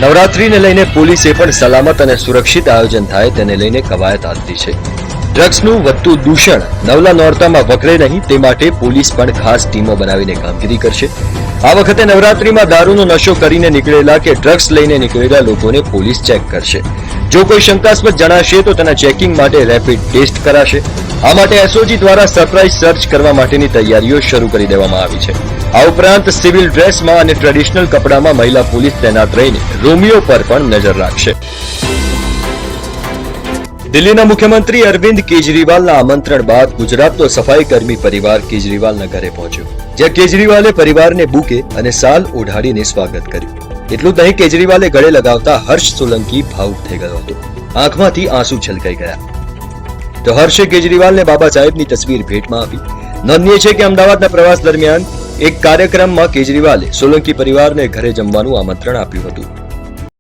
નવરાત્રીને લઈને પોલીસે પણ સલામત અને સુરક્ષિત આયોજન થાય તેને લઈને કવાયત હાથ ધરી છે. ડ્રગ્સનું વધતું દૂષણ નવલા નોરતામાં વકરે નહીં તે માટે પોલીસ પણ ખાસ ટીમો બનાવીને કામગીરી કરશે. આ વખતે નવરાત્રીમાં દારૂનો નશો કરીને નીકળેલા કે ડ્રગ્સ લઈને નીકળેલા લોકોને પોલીસ ચેક કરશે. જો કોઈ શંકાસ્પદ જણાશે તો તેના ચેકિંગ માટે રેપિડ ટેસ્ટ કરાશે. આ માટે એસઓજી દ્વારા સરપ્રાઇઝ સર્ચ કરવા માટેની તૈયારીઓ શરૂ કરી દેવામાં આવી છે. આ ઉપરાંત સિવિલ ડ્રેસમાં અને ટ્રેડિશનલ કપડામાં મહિલા પોલીસ તૈનાત રહીને રોમિયો પર પણ નજર રાખશે. દિલ્હીના મુખ્યમંત્રી અરવિંદ કેજરીવાલના આમંત્રણ બાદ ગુજરાતનો સફાઈ કર્મી પરિવાર કેજરીવાલના ઘરે પહોંચ્યો, જ્યાં કેજરીવાલે પરિવારને બુકે અને સાલ ઓઢાડીને સ્વાગત કર્યું. એટલું જ નહીં, કેજરીવાલે ગળે લગાવતા હર્ષ સોલંકી ભાવુક થઈ ગયો હતો. આંખમાંથી આંસુ છલકાઈ ગયા. તો હર્ષે કેજરીવાલને બાબા સાહેબની તસવીર ભેટમાં આપી. નોંધનીય છે કે અમદાવાદના પ્રવાસ દરમિયાન એક કાર્યક્રમમાં કેજરીવાલે સોલંકી પરિવારને ઘરે જમવાનું આમંત્રણ આપ્યું હતું.